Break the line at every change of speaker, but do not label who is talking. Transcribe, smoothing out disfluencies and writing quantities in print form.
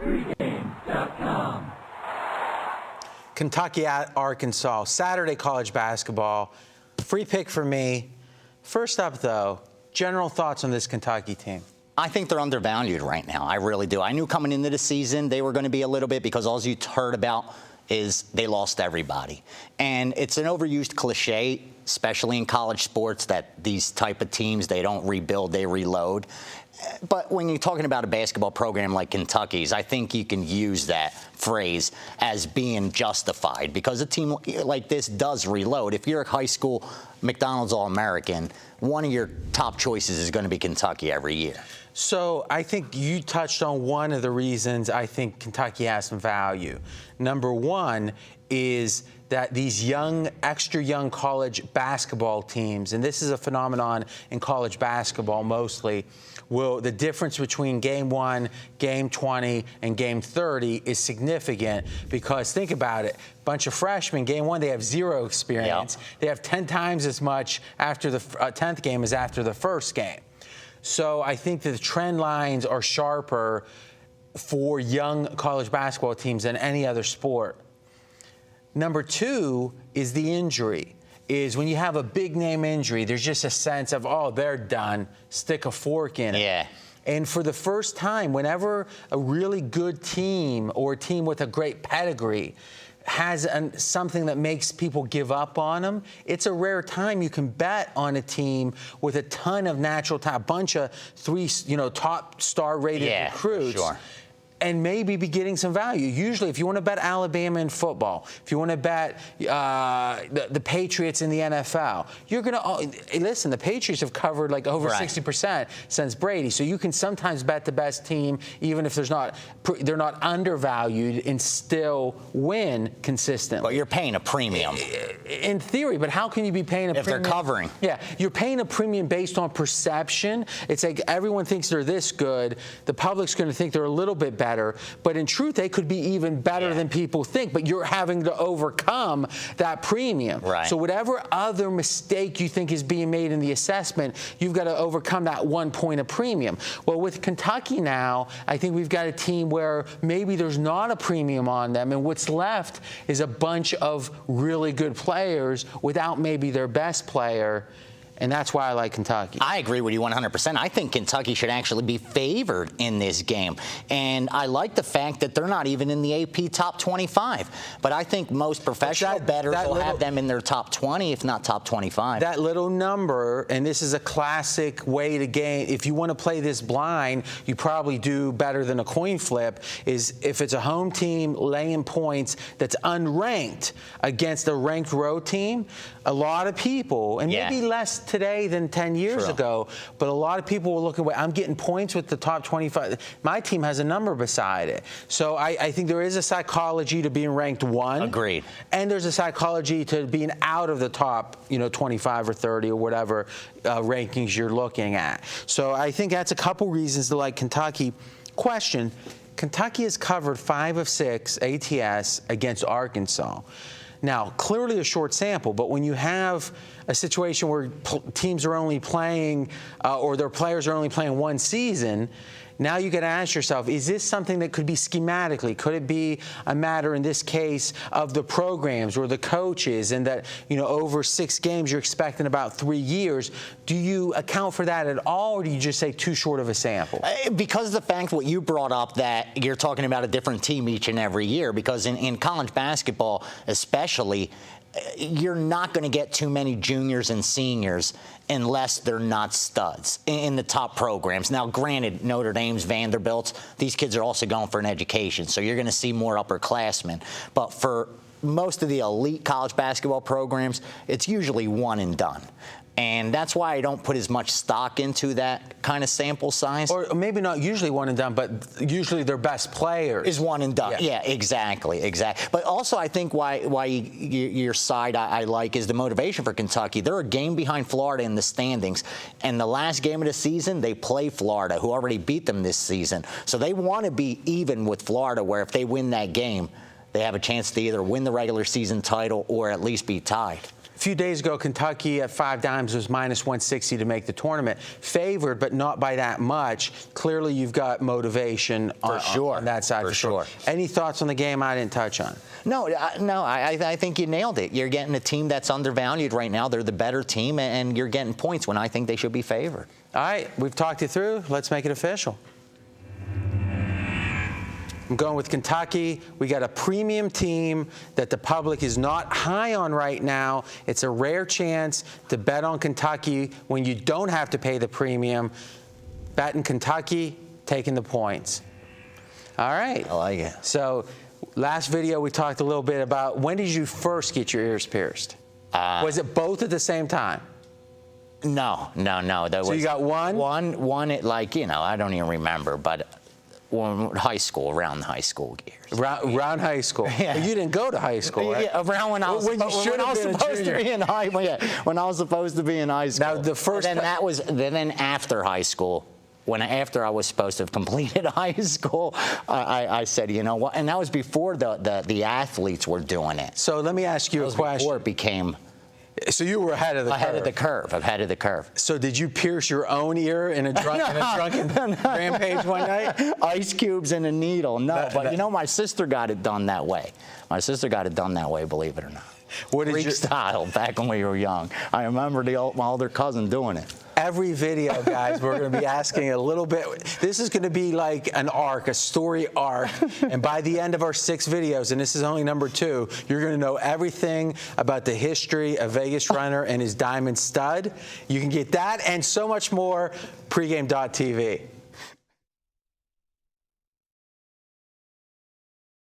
Pregame.com.
Kentucky at Arkansas, Saturday college basketball. Free pick for me. First up, though, general thoughts on this Kentucky team.
I think they're undervalued right now. I really do. I knew coming into the season they were going to be a little bit because all you heard about is they lost everybody. And it's an overused cliche, especially in college sports, that these type of teams, they don't rebuild, they reload. But when you're talking about a basketball program like Kentucky's, I think you can use that phrase as being justified because a team like this does reload. If you're a high school McDonald's All-American, one of your top choices is going to be Kentucky every year.
So I think you touched on one of the reasons I think Kentucky has some value. Number one is that these young, extra young college basketball teams, and this is a phenomenon in college basketball mostly, the difference between game 1, game 20, and game 30 is significant because think about it. Bunch of freshmen, game 1, they have zero experience. Yep. They have 10 times as much after the 10th game as after the first game. So I think that the trend lines are sharper for young college basketball teams than any other sport. Number two is the injury. Is when you have a big name injury, there's just a sense of, oh, they're done. Stick a fork in it.
Yeah.
And for the first time, whenever a really good team or a team with a great pedigree has something that makes people give up on them, it's a rare time you can bet on a team with a ton of natural talent, a bunch of top star-rated recruits.
Sure.
And maybe be getting some value. Usually, if you want to bet Alabama in football, if you want to bet the Patriots in the NFL, you're going to listen. The Patriots have covered like over 60% since Brady, so you can sometimes bet the best team, even if they're not undervalued, and still win consistently.
But you're paying a premium.
In theory, but how can you be paying a premium?
If they're covering.
Yeah, you're paying a premium based on perception. It's like everyone thinks they're this good. The public's going to think they're a little bit better, but in truth, they could be even better than people think. But you're having to overcome that premium.
Right.
So whatever other mistake you think is being made in the assessment, you've got to overcome that 1 point of premium. Well, with Kentucky now, I think we've got a team where maybe there's not a premium on them, and what's left is a bunch of really good players without maybe their best player. And that's why I like Kentucky.
I agree with you 100%. I think Kentucky should actually be favored in this game. And I like the fact that they're not even in the AP top 25. But I think most professional bettors will have them in their top 20, if not top 25.
That little number, and this is a classic way to gain, if you want to play this blind, you probably do better than a coin flip, is if it's a home team laying points that's unranked against a ranked road team, a lot of people, and maybe less today than 10 years ago, but a lot of people will look at, I'm getting points with the top 25. My team has a number beside it. So I think there is a psychology to being ranked 1.
Agreed.
And there's a psychology to being out of the top, 25 or 30 or whatever rankings you're looking at. So I think that's a couple reasons to like Kentucky. Question, Kentucky has covered 5 of 6 ATS against Arkansas. Now, clearly a short sample, but when you have a situation where teams are only playing or their players are only playing one season, now you got to ask yourself, is this something that could be schematically? Could it be a matter, in this case, of the programs or the coaches, and that, over 6 games you're expecting about 3 years? Do you account for that at all, or do you just say too short of a sample?
Because of the fact what you brought up, that you're talking about a different team each and every year, because in college basketball especially, you're not going to get too many juniors and seniors unless they're not studs in the top programs. Now, granted, Notre Dame's, Vanderbilt's, these kids are also going for an education, so you're going to see more upperclassmen. But for most of the elite college basketball programs, it's usually one and done. And that's why I don't put as much stock into that kind of sample size.
Or maybe not usually one and done, but usually their best players.
Is one and done. Yeah, exactly. But also I think why your side I like is the motivation for Kentucky. They're a game behind Florida in the standings. And the last game of the season, they play Florida, who already beat them this season. So they want to be even with Florida, where if they win that game, they have a chance to either win the regular season title or at least be tied.
A few days ago, Kentucky at 5 dimes was -160 to make the tournament. Favored, but not by that much. Clearly, you've got motivation on that side. For sure. Any thoughts on the game I didn't touch on?
No, I think you nailed it. You're getting a team that's undervalued right now. They're the better team, and you're getting points when I think they should be favored.
All right, we've talked it through. Let's make it official. I'm going with Kentucky. We got a premium team that the public is not high on right now. It's a rare chance to bet on Kentucky when you don't have to pay the premium. Betting Kentucky, taking the points. All right.
I like it.
So last video we talked a little bit about when did you first get your ears pierced? Was it both at the same time?
No.
So you got one?
One at I don't even remember, but around high school years.
Around high school.
Yeah.
You didn't go to high school, right?
Yeah, around when I was supposed to be in high school. Yeah, when I was supposed to be in high school.
Now the first.
Then after high school. After I was supposed to have completed high school, I said, you know what? And that was before the athletes were doing it.
So let me ask you a question.
Before it became.
So you were ahead of the curve.
Ahead of the curve.
So did you pierce your own ear in a drunken rampage one night?
Ice cubes and a needle. No, but my sister got it done that way. My sister got it done that way, believe it or not. Greek style, back when we were young. I remember my older cousin doing it.
Every video, guys, we're going to be asking a little bit. This is going to be like an arc, a story arc. And by the end of our 6 videos, and this is only number 2, you're going to know everything about the history of Vegas Runner and his diamond stud. You can get that and so much more, pregame.tv.